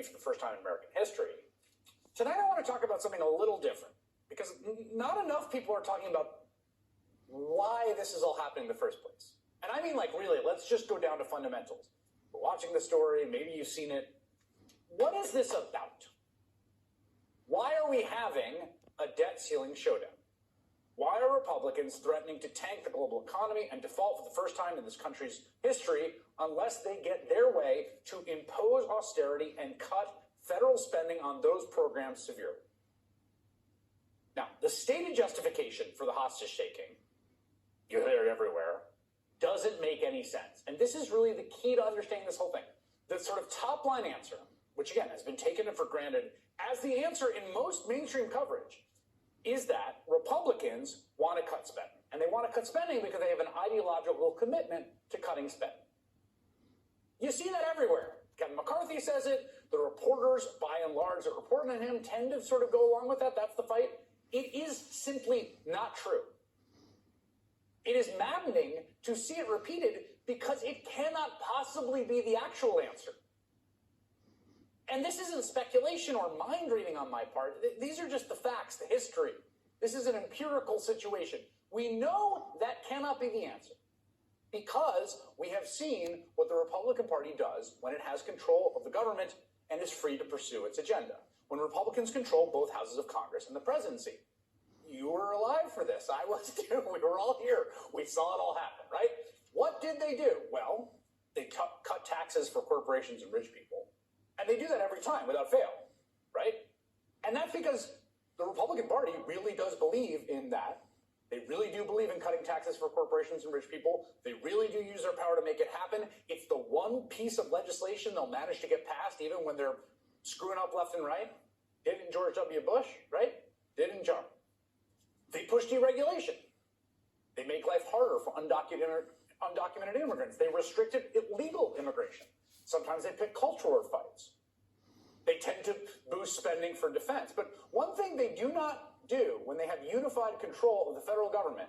maybe for the first time in American history. Tonight I want to talk about something a little different, because not enough people are talking about why this is all happening in the first place. And I mean, like, really, let's just go down to fundamentals. We're watching the story, maybe you've seen it. What is this about? Why are we having a debt ceiling showdown? Why are Republicans threatening to tank the global economy and default for the first time in this country's history unless they get their way to impose austerity and cut federal spending on those programs severely? Now, the stated justification for the hostage taking, you hear it everywhere, doesn't make any sense. And this is really the key to understanding this whole thing. The sort of top line answer, which again has been taken for granted as the answer in most mainstream coverage, is that Republicans want to cut spending. And they want to cut spending because they have an ideological commitment to cutting spending. You see that everywhere. Kevin McCarthy says it. The reporters, by and large, that report on him tend to sort of go along with that. That's the fight. It is simply not true. It is maddening to see it repeated because it cannot possibly be the actual answer. And this isn't speculation or mind reading on my part. These are just the facts, the history. This is an empirical situation. We know that cannot be the answer because we have seen what the Republican Party does when it has control of the government and is free to pursue its agenda. When Republicans control both houses of Congress and the presidency. You were alive for this. I was too. We were all here. We saw it all happen, right? What did they do? Well, they cut taxes for corporations and rich people. And they do that every time without fail, right? And that's because the Republican Party really does believe in that. They really do believe in cutting taxes for corporations and rich people. They really do use their power to make it happen. It's the one piece of legislation they'll manage to get passed even when they're screwing up left and right. Didn't George W. Bush, right? Didn't John. They push deregulation. They make life harder for undocumented immigrants. They restricted illegal immigration. Sometimes they pick cultural fights. They tend to boost spending for defense. But one thing they do not do when they have unified control of the federal government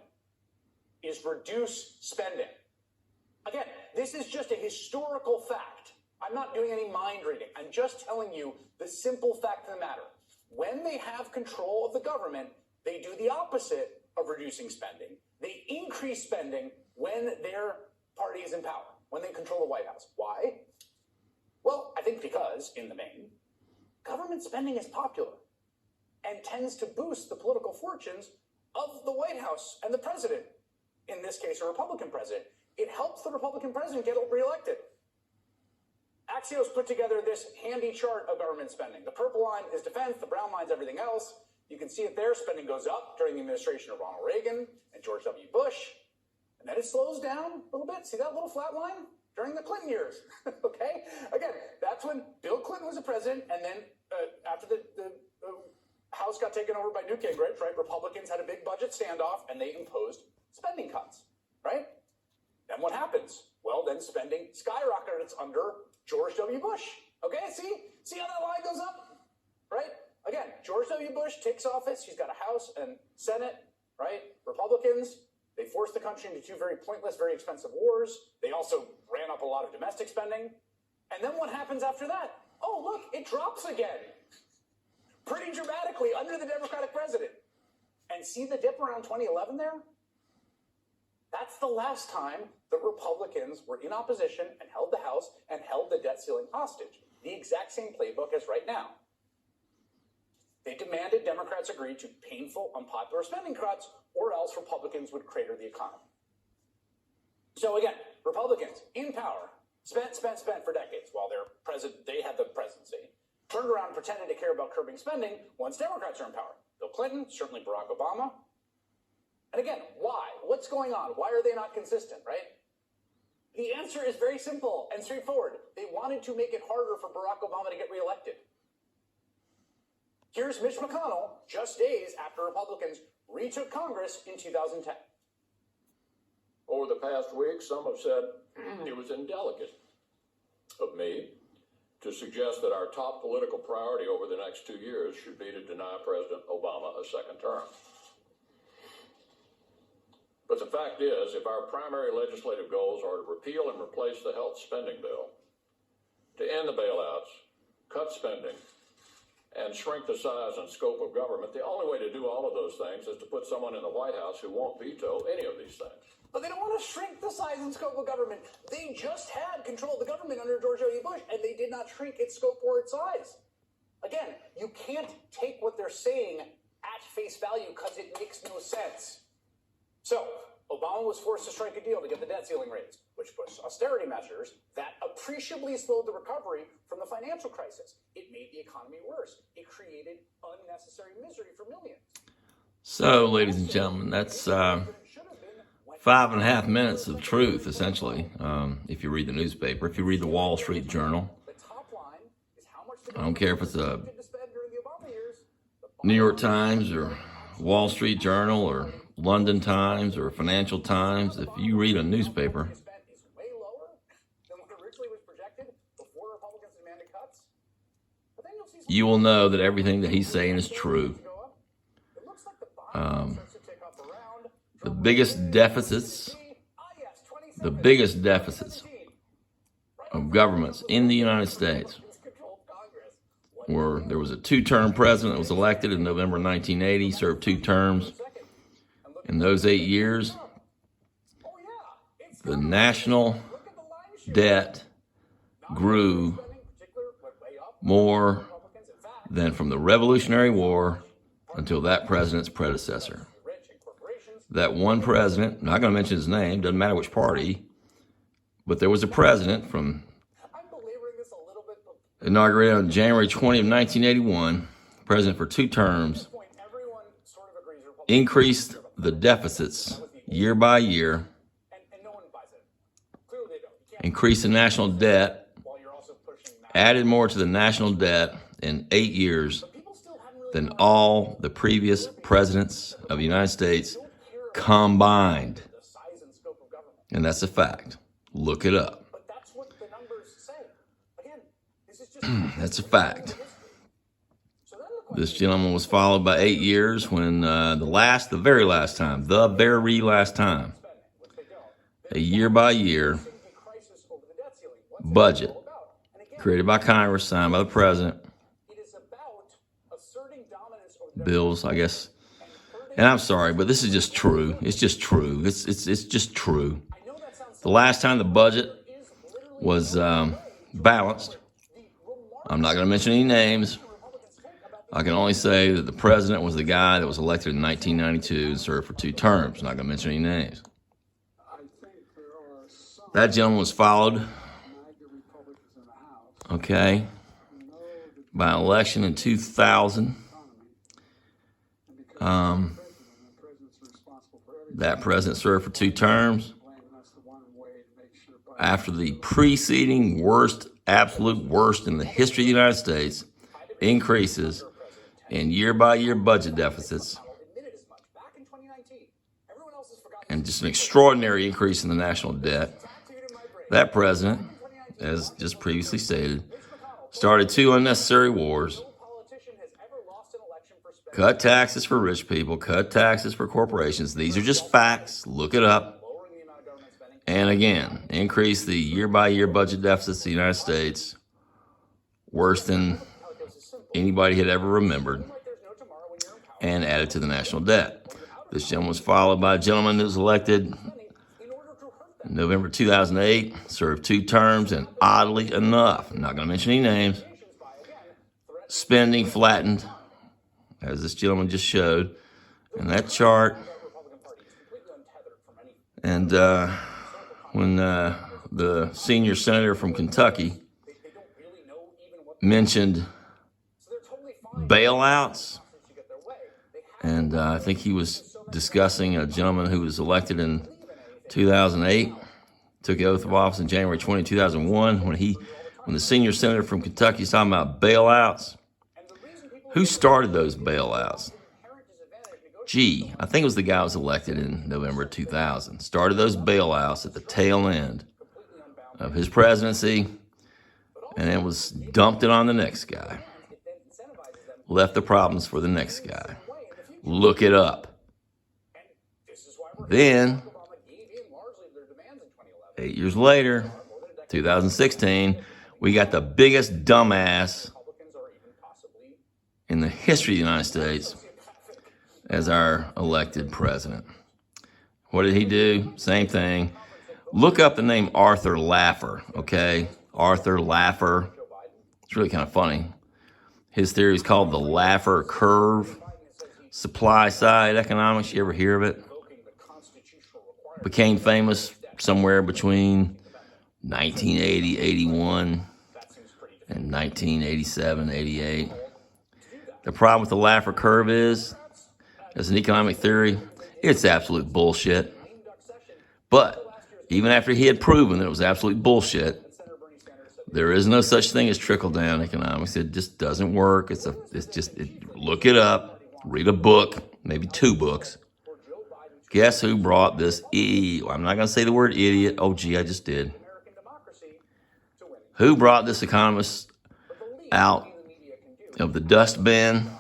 is reduce spending. Again, this is just a historical fact. I'm not doing any mind reading. I'm just telling you the simple fact of the matter. When they have control of the government, they do the opposite of reducing spending. They increase spending when their party is in power, when they control the White House. Why? Well, I think because, in the main, government spending is popular and tends to boost the political fortunes of the White House and the president, in this case, a Republican president. It helps the Republican president get reelected. Axios put together this handy chart of government spending. The purple line is defense, the brown line is everything else. You can see it there. Spending goes up during the administration of Ronald Reagan and George W. Bush. And then it slows down a little bit. See that little flat line? During the Clinton years, okay? Again, that's when Bill Clinton was the president, and then after the House got taken over by Newt Gingrich, right, Republicans had a big budget standoff, and they imposed spending cuts, right? Then what happens? Well, then spending skyrockets under George W. Bush, okay? See how that line goes up, right? Again, George W. Bush takes office. He's got a House and Senate, right? Republicans, they forced the country into two very pointless, very expensive wars. They also ran up a lot of domestic spending. And then what happens after that? Oh, look, it drops again. Pretty dramatically under the Democratic president. And see the dip around 2011 there? That's the last time that Republicans were in opposition and held the House and held the debt ceiling hostage. The exact same playbook as right now. They demanded Democrats agree to painful, unpopular spending cuts, or else Republicans would crater the economy. So again, Republicans in power spent for decades while they had the presidency, turned around and pretended to care about curbing spending once Democrats are in power. Bill Clinton, certainly Barack Obama. And again, why? What's going on? Why are they not consistent, right? The answer is very simple and straightforward. They wanted to make it harder for Barack Obama to get reelected. Here's Mitch McConnell just days after Republicans retook Congress in 2010. Over the past week, some have said it was indelicate of me to suggest that our top political priority over the next 2 years should be to deny President Obama a second term. But the fact is, if our primary legislative goals are to repeal and replace the health spending bill, to end the bailouts, cut spending, and shrink the size and scope of government, the only way to do all of those things is to put someone in the White House who won't veto any of these things. But they don't want to shrink the size and scope of government. They just had control of the government under George W. Bush, and they did not shrink its scope or its size. Again, you can't take what they're saying at face value because it makes no sense. So, Obama was forced to strike a deal to get the debt ceiling raised, which pushed austerity measures that appreciably slowed the recovery from the financial crisis. It made the economy worse. It created unnecessary misery for millions. So, ladies and gentlemen, that's 5.5 minutes of truth, essentially, if you read the newspaper, if you read the Wall Street Journal. I don't care if it's a New York Times or Wall Street Journal or London Times or Financial Times. If you read a newspaper, you will know that everything that he's saying is true. The biggest deficits of governments in the United States were, there was a two-term president that was elected in November 1980, served 2 terms. In those 8 years, the national debt grew more than from the Revolutionary War until that president's predecessor. That one president, I'm not going to mention his name, doesn't matter which party, but there was a president from inaugurated on January 20 of 1981, president for 2 terms, increased the deficits year by year, increased the national debt, added more to the national debt in 8 years than all the previous presidents of the United States combined. And that's a fact. Look it up. That's a fact. This gentleman was followed by 8 years when the very last time, a year by year budget created by Congress, signed by the president, bills, I guess. And I'm sorry, but this is just true. It's just true. It's just true. The last time the budget was balanced, I'm not going to mention any names. I can only say that the president was the guy that was elected in 1992 and served for 2 terms. I'm not going to mention any names. That gentleman was followed, okay, by an election in 2000. That president served for 2 terms. After the preceding worst, absolute worst in the history of the United States, increases in year-by-year budget deficits, and just an extraordinary increase in the national debt, that president, as just previously stated, started 2 unnecessary wars, cut taxes for rich people, cut taxes for corporations. These are just facts. Look it up. And again, increase the year-by-year budget deficits of the United States worse than anybody had ever remembered, and added to the national debt. This gentleman was followed by a gentleman who was elected in November 2008, served 2 terms, and oddly enough, I'm not going to mention any names, spending flattened, as this gentleman just showed in that chart. And when the senior senator from Kentucky mentioned bailouts, and I think he was discussing a gentleman who was elected in 2008, took the oath of office in January 20, 2001, when the senior senator from Kentucky is talking about bailouts. Who started those bailouts? Gee, I think it was the guy who was elected in November 2000. Started those bailouts at the tail end of his presidency, and then dumped it on the next guy. Left the problems for the next guy. Look it up. Then, 8 years later, 2016, we got the biggest dumbass in the history of the United States as our elected president. What did he do? Same thing. Look up the name Arthur Laffer, okay? Arthur Laffer. It's really kind of funny. His theory is called the Laffer curve. Supply side economics, you ever hear of it? Became famous somewhere between 1980, 81, and 1987, 88. The problem with the Laffer curve is, as an economic theory, it's absolute bullshit. But even after he had proven that it was absolute bullshit, there is no such thing as trickle-down economics. It just doesn't work. Look it up, read a book, maybe 2 books. Guess who brought this I'm not going to say the word idiot. Oh, gee, I just did. Who brought this economist out of the dustbin,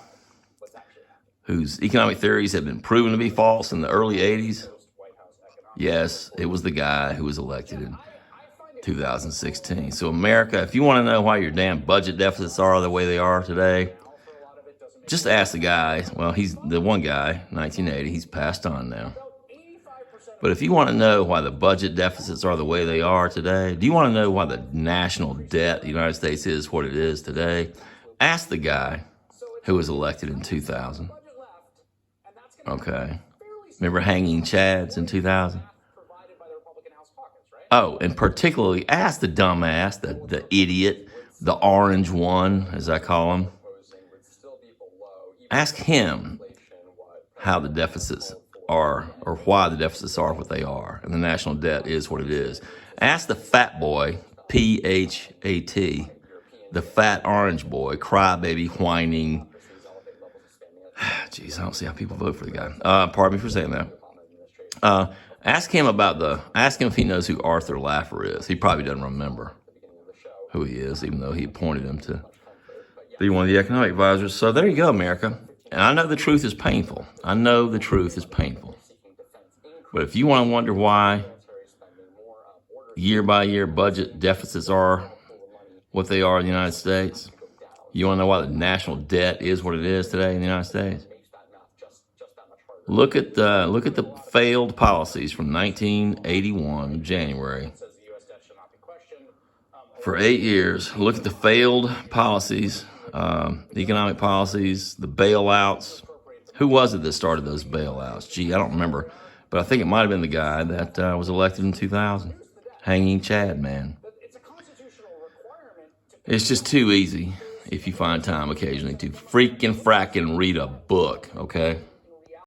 whose economic theories have been proven to be false in the early 80s? Yes, it was the guy who was elected in 2016. So America, if you want to know why your damn budget deficits are the way they are today, just ask the guy. Well, he's the one guy, 1980. He's passed on now. But if you want to know why the budget deficits are the way they are today, do you want to know why the national debt of the United States is what it is today? Ask the guy who was elected in 2000. Okay. Remember hanging chads in 2000? Oh, and particularly ask the dumbass, the idiot, the orange one, as I call him. Ask him how the deficits are, or why the deficits are what they are, and the national debt is what it is. Ask the fat boy, P-H-A-T, the fat orange boy, crybaby, whining. Jeez, I don't see how people vote for the guy. Pardon me for saying that. Ask him if he knows who Arthur Laffer is. He probably doesn't remember who he is, even though he appointed him to be one of the economic advisors. So there you go, America. And I know the truth is painful. I know the truth is painful. But if you want to wonder why year by year budget deficits are what they are in the United States, you want to know why the national debt is what it is today in the United States? Look at the failed policies from 1981, January. For 8 years, look at the failed policies, the economic policies, the bailouts. Who was it that started those bailouts? Gee, I don't remember, but I think it might have been the guy that was elected in 2000. Hanging Chad, man. It's just too easy, if you find time occasionally, to fracking read a book, okay?